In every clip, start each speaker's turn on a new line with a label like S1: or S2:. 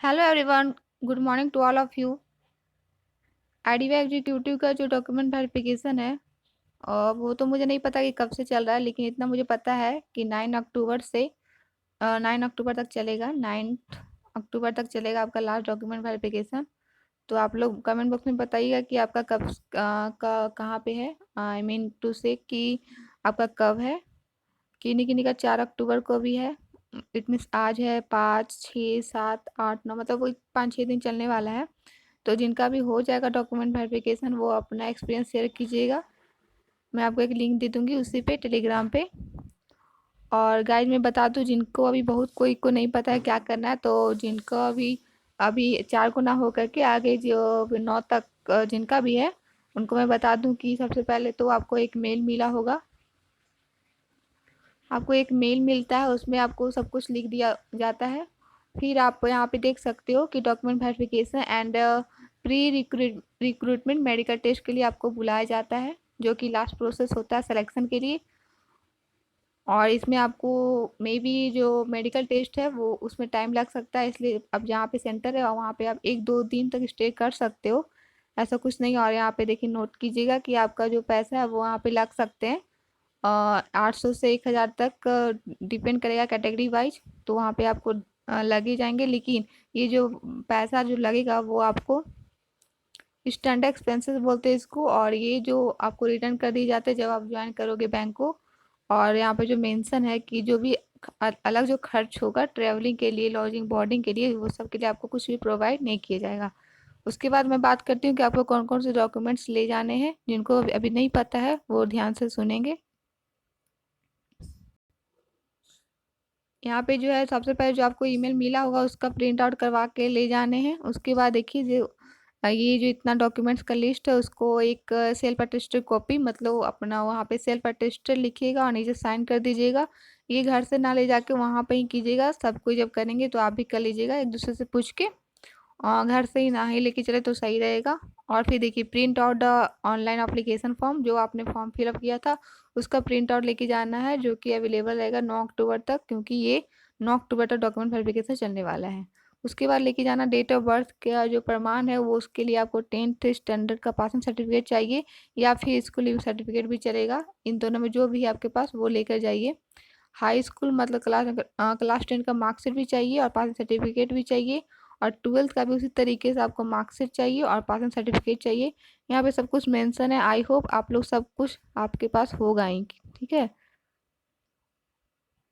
S1: Hello everyone, good morning to all of you. IDB executive का जो document verification है वो तो मुझे नहीं पता कि कब से चल रहा है, लेकिन इतना मुझे पता है कि 9 अक्टूबर से 9 अक्टूबर तक चलेगा। 9 अक्टूबर तक चलेगा आपका लास्ट डॉक्यूमेंट वेरिफिकेशन। तो आप लोग कमेंट बॉक्स में बताइएगा कि आपका कब कहाँ पे है। आई मीन टू से कि आपका कब है। किन्हीं किन्हीं का 4 अक्टूबर को भी है। इट मीन्स आज है 5, 6, 7, 8, 9, मतलब वो 5-6 दिन चलने वाला है। तो जिनका भी हो जाएगा डॉक्यूमेंट वेरिफिकेशन वो अपना एक्सपीरियंस शेयर कीजिएगा। मैं आपको एक लिंक दे दूँगी उसी पे टेलीग्राम पे। और गाइज मैं बता दूँ, जिनको अभी बहुत कोई को नहीं पता है क्या करना है, तो जिनको अभी अभी 4 को ना हो करके आगे जो 9 तक जिनका भी है उनको मैं बता दूँ कि सबसे पहले तो आपको एक मेल मिला होगा। आपको एक मेल मिलता है, उसमें आपको सब कुछ लिख दिया जाता है। फिर आप यहाँ पे देख सकते हो कि document verification and pre recruitment medical test के लिए आपको बुलाया जाता है, जो कि लास्ट प्रोसेस होता है सिलेक्शन के लिए। और इसमें आपको मे बी जो मेडिकल टेस्ट है वो उसमें टाइम लग सकता है, इसलिए अब जहाँ पे सेंटर है वहाँ पे आप 1-2 दिन तक स्टे कर सकते हो, ऐसा कुछ नहीं। और यहाँ पे देखिए नोट कीजिएगा कि आपका जो पैसा है वो वहाँ पे लग सकते हैं 800 से 1000 तक, डिपेंड करेगा कैटेगरी वाइज। तो वहाँ पे आपको लगे जाएंगे, लेकिन ये जो पैसा जो लगेगा वो आपको स्टैंडर्ड एक्सपेंसेस बोलते हैं इसको, और ये जो आपको रिटर्न कर दिए जाते हैं जब आप ज्वाइन करोगे बैंक को। और यहाँ पे जो मेंशन है कि जो भी अलग जो खर्च होगा ट्रैवलिंग के लिए, लॉजिंग, बोर्डिंग के लिए, वो सब के लिए आपको कुछ भी प्रोवाइड नहीं किया जाएगा। उसके बाद मैं बात करती हूँ कि आपको कौन कौन से डॉक्यूमेंट्स ले जाने हैं। जिनको अभी नहीं पता है वो ध्यान से सुनेंगे। यहाँ पे जो है सबसे पहले जो आपको ईमेल मिला होगा उसका प्रिंट आउट करवा के ले जाने हैं। उसके बाद देखिए जो ये जो इतना डॉक्यूमेंट्स का लिस्ट है उसको एक सेल्फ अटेस्टेड कॉपी, मतलब अपना वहाँ पे सेल्फ अटेस्टेड लिखिएगा और नीचे साइन कर दीजिएगा। ये घर से ना ले जाके वहाँ पे ही कीजिएगा, सब कोई जब करेंगे तो आप भी कर लीजिएगा एक दूसरे से पूछ के। और घर से ही ना ही लेके चले तो सही रहेगा। और फिर देखिए print out the online application form, जो आपने फॉर्म फिलअप किया था उसका प्रिंट आउट लेके जाना है, जो कि अवेलेबल रहेगा 9 अक्टूबर तक, क्योंकि ये 9 अक्टूबर तक डॉक्यूमेंट वेरिफिकेशन चलने वाला है। उसके बाद लेके जाना डेट ऑफ बर्थ का जो प्रमाण है, वो उसके लिए आपको 10th स्टैंडर्ड का पासिंग सर्टिफिकेट चाहिए, या फिर स्कूल लिविंग सर्टिफिकेट भी चलेगा। इन दोनों में जो भी है आपके पास वो लेकर जाइए। हाई स्कूल मतलब क्लास 10 का मार्कशीट भी चाहिए और पासिंग सर्टिफिकेट भी चाहिए। और 12th का भी उसी तरीके से आपको मार्कशीट चाहिए और पासिंग सर्टिफिकेट चाहिए। यहाँ पे सब कुछ मेंशन है। आई होप आप लोग सब कुछ आपके पास होगा ही, ठीक है।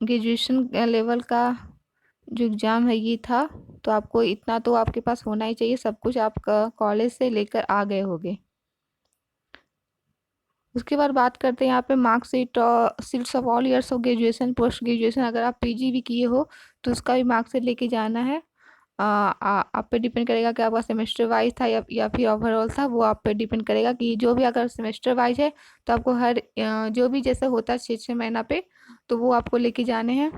S1: ग्रेजुएशन लेवल का जो एग्ज़ाम है ये था, तो आपको इतना तो आपके पास होना ही चाहिए, सब कुछ आप कॉलेज से लेकर आ गए होगे। उसके बाद बात करते हैं यहाँ पे मार्कशीट और seats of all years of graduation, post graduation अगर आप पीजी भी किए हो तो उसका भी मार्कशीट लेके जाना है। आप पे डिपेंड करेगा कि आपका सेमेस्टर वाइज था या फिर ओवरऑल था, वो आप पे डिपेंड करेगा कि जो भी अगर सेमेस्टर वाइज है तो आपको हर जो भी जैसे होता है 6-6 महीना पे, तो वो आपको लेके जाने हैं।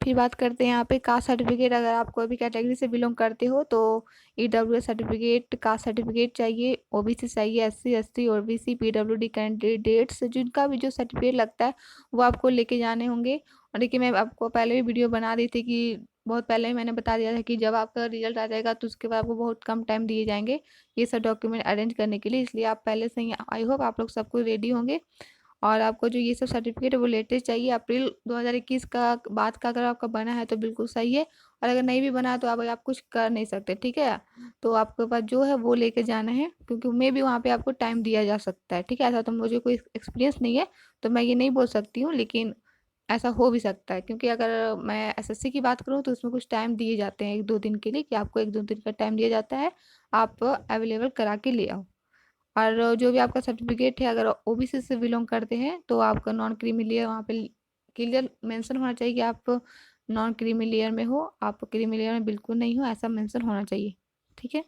S1: फिर बात करते हैं यहाँ पे कास्ट सर्टिफिकेट, अगर आप कोई भी कैटेगरी से बिलोंग करते हो तो ईडब्ल्यूएस सर्टिफिकेट, कास्ट सर्टिफिकेट चाहिए, ओबीसी चाहिए, एससी ओबीसी पीडब्ल्यूडी कैंडिडेट्स जिनका भी जो सर्टिफिकेट लगता है वो आपको लेके जाने होंगे। और देखिए मैं आपको पहले भी वीडियो बना दी थी कि बहुत पहले ही मैंने बता दिया था कि जब आपका रिजल्ट आ जाएगा तो उसके बाद आपको बहुत कम टाइम दिए जाएंगे ये सब डॉक्यूमेंट अरेंज करने के लिए, इसलिए आप पहले से ही, आई होप आप लोग सबको रेडी होंगे। और आपको जो ये सब सर्टिफिकेट है वो लेटेस्ट चाहिए, अप्रैल 2021 का बाद का अगर आपका बना है तो बिल्कुल सही है, और अगर नहीं भी बना तो आप कुछ कर नहीं सकते, ठीक है। तो आपके पास जो है वो लेके जाना है, क्योंकि मे भी वहाँ पे आपको टाइम दिया जा सकता है, ठीक है। ऐसा तो मुझे कोई एक्सपीरियंस नहीं है तो मैं ये नहीं बोल सकती हूँ, लेकिन ऐसा हो भी सकता है, क्योंकि अगर मैं एसएससी की बात करूँ तो उसमें कुछ टाइम दिए जाते हैं 1-2 दिन के लिए, कि आपको 1-2 दिन का टाइम दिया जाता है, आप अवेलेबल करा के ले आओ। और जो भी आपका सर्टिफिकेट है अगर ओबीसी से बिलोंग करते हैं तो आपका नॉन क्रीमी लेयर वहाँ पे क्लियर मेंशन होना चाहिए कि आप नॉन क्रीमी लेयर में हो, आप क्रीमी लेयर में बिल्कुल नहीं हो, ऐसा मेंशन होना चाहिए, ठीक है।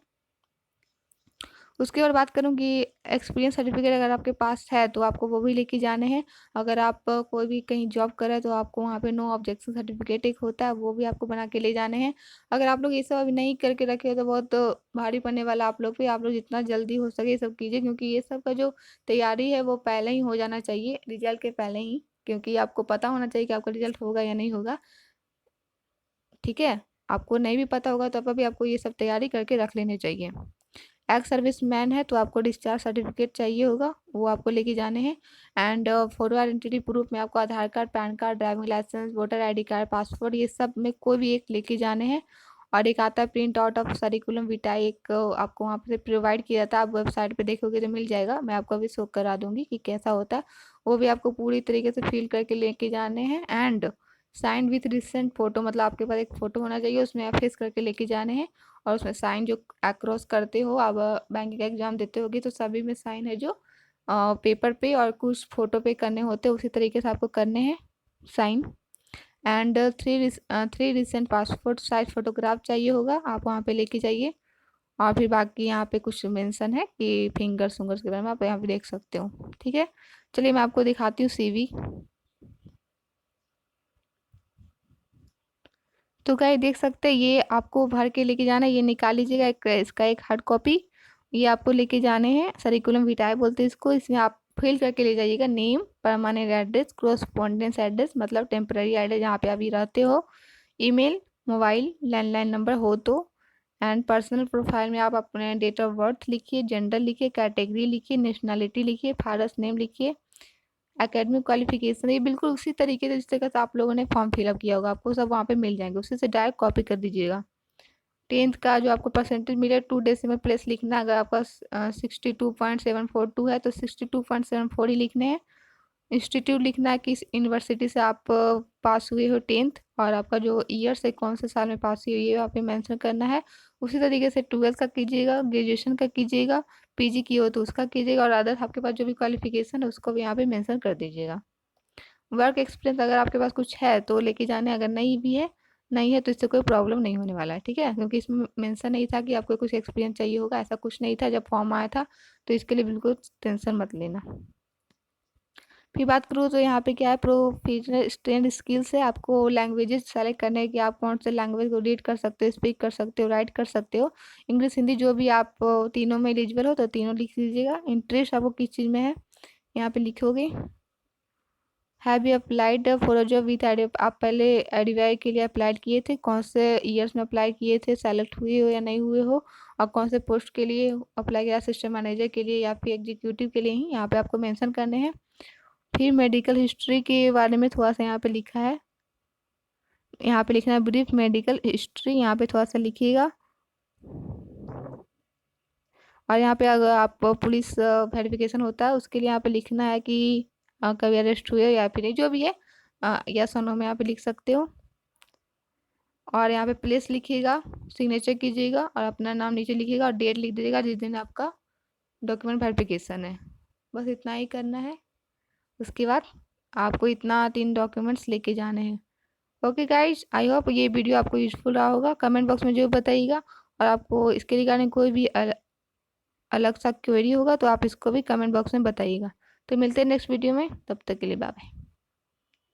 S1: उसके बाद बात करूँ कि एक्सपीरियंस सर्टिफिकेट अगर आपके पास है तो आपको वो भी लेके जाने हैं। अगर आप कोई भी कहीं जॉब कर रहे हैं तो आपको वहाँ पे नो ऑब्जेक्शन सर्टिफिकेट एक होता है, वो भी आपको बना के ले जाने हैं। अगर आप लोग ये सब अभी नहीं करके रखे हो तो बहुत भारी पड़ने वाला आप लोग पे, आप लोग जितना जल्दी हो सके ये सब कीजिए, क्योंकि ये सब का जो तैयारी है वो पहले ही हो जाना चाहिए, रिजल्ट के पहले ही, क्योंकि आपको पता होना चाहिए कि आपका रिजल्ट होगा या नहीं होगा, ठीक है। आपको नहीं भी पता होगा तो अभी आपको ये सब तैयारी करके रख लेने चाहिए। एक्स सर्विस मैन है तो आपको डिस्चार्ज सर्टिफिकेट चाहिए होगा, वो आपको लेके जाने हैं। एंड फोटो आइडेंटिटी प्रूफ में आपको Aadhaar card, PAN card, driving licence, voter ID card, passport, ये सब में कोई भी एक लेके जाने हैं। और एक आता है प्रिंट आउट ऑफ सरिकुलम विटाई, एक आपको वहाँ पे प्रोवाइड किया जाता है, आप वेबसाइट पे देखोगे तो मिल जाएगा, मैं आपको अभी शो करा दूंगी कि कैसा होता है। वो भी आपको पूरी तरीके से फिल करके लेके जाने हैं। And sign with recent photo, मतलब आपके पास एक फ़ोटो होना चाहिए, उसमें आप फेस करके लेके जाने हैं। और उसमें साइन जो अक्रॉस करते हो, आप बैंक का एग्ज़ाम देते होगे तो सभी में साइन है जो पेपर पे और कुछ फ़ोटो पे करने होते हैं, उसी तरीके से आपको करने हैं sign. And three recent passport size photograph चाहिए होगा, आप वहाँ पे लेके जाइए। और फिर बाकी यहाँ पे कुछ मेंशन है कि फिंगर्स उंगर्स के बारे में आप यहाँ पे देख सकते हो। ठीक है, चलिए मैं आपको दिखाती हूँ सीवी। तो गाइस देख सकते हैं ये आपको भर के लेके जाना है, ये निकाल लीजिएगा एक इसका एक हार्ड कॉपी, ये आपको लेके जाने हैं। सरिकुलम विटाए बोलते हैं इसको। इसमें आप फिल करके ले जाइएगा name, permanent address, correspondence address मतलब टेम्पररी एड्रेस जहाँ पे अभी रहते हो, ईमेल, मोबाइल, लैंडलाइन नंबर हो तो। एंड पर्सनल प्रोफाइल में आप अपने डेट ऑफ बर्थ लिखिए, जेंडर लिखिए, कैटेगरी लिखिए, नेशनैलिटी लिखिए, फादर्स नेम लिखिए, एकेडमिक क्वालिफिकेशन, ये बिल्कुल उसी तरीके से जिस तरीके से आप लोगों ने फॉर्म फिलअप किया होगा, आपको सब वहाँ पे मिल जाएंगे, उसी से डायरेक्ट कॉपी कर दीजिएगा। 10th का जो आपको परसेंटेज मिले 2 डेसिमल प्लेस लिखना है। अगर आपका 62.742 है तो 62.74 ही लिखने हैं। इंस्टीट्यूट लिखना है, किस यूनिवर्सिटी से आप पास हुए हो 10th, और आपका जो ईयर से कौन से साल में पास हुई हो ये आप मेंशन करना है। उसी तरीके से 12th का कीजिएगा, ग्रेजुएशन का कीजिएगा, पीजी की हो तो उसका कीजिएगा, और अदर आपके पास जो भी क्वालिफिकेशन है उसको भी यहाँ पे मेंशन कर दीजिएगा। वर्क एक्सपीरियंस अगर आपके पास कुछ है तो लेके जाने, अगर नहीं भी है, नहीं है तो इससे कोई प्रॉब्लम नहीं होने वाला है। ठीक है, क्योंकि इसमें मेंशन नहीं था कि आपको कुछ एक्सपीरियंस चाहिए होगा, ऐसा कुछ नहीं था जब फॉर्म आया था, तो इसके लिए बिल्कुल टेंशन मत लेना। फिर बात करूँ तो यहाँ पे क्या है, प्रोफेशनल स्ट्रेंथ स्किल्स है, आपको लैंग्वेजेस सेलेक्ट करने हैं कि आप कौन से लैंग्वेज को रीड कर सकते हो, स्पीक कर सकते हो, राइट कर सकते हो, इंग्लिश हिंदी जो भी आप तीनों में एलिजिबल हो तो तीनों लिख दीजिएगा। इंटरेस्ट आपको किस चीज़ में है यहाँ पे लिखोगे। Have you applied for a job with I, आप पहले आई के लिए अप्लाइड किए थे, कौन से ईयर्स में अप्लाई किए थे, सेलेक्ट हुए हो या नहीं हुए हो, और कौन से पोस्ट के लिए अप्लाई किया, सिस्टम मैनेजर के लिए या फिर एग्जीक्यूटिव के लिए, ही यहाँ पे आपको मेंशन करने हैं। फिर मेडिकल हिस्ट्री के बारे में थोड़ा सा यहाँ पे लिखा है, यहाँ पे लिखना है ब्रीफ मेडिकल हिस्ट्री, यहाँ पे थोड़ा सा लिखिएगा। और यहाँ पे अगर आप पुलिस वेरिफिकेशन होता है उसके लिए यहाँ पे लिखना है कि कभी अरेस्ट हुए हो या फिर नहीं, जो भी है यस और नो में यहाँ पे लिख सकते हो। और यहाँ पे प्लेस लिखिएगा, सिग्नेचर कीजिएगा और अपना नाम नीचे लिखिएगा और डेट लिख दीजिएगा जिस दिन आपका डॉक्यूमेंट वेरिफिकेशन है। बस इतना ही करना है। उसके बाद आपको इतना 3 डॉक्यूमेंट्स लेके जाने हैं। ओके गाइज, आई होप ये वीडियो आपको यूजफुल रहा होगा। कमेंट बॉक्स में जो बताइएगा, और आपको इसके रिगार्डिंग कोई भी अलग सा क्वेरी होगा तो आप इसको भी कमेंट बॉक्स में बताइएगा। तो मिलते हैं नेक्स्ट वीडियो में, तब तक के लिए बाय बाय।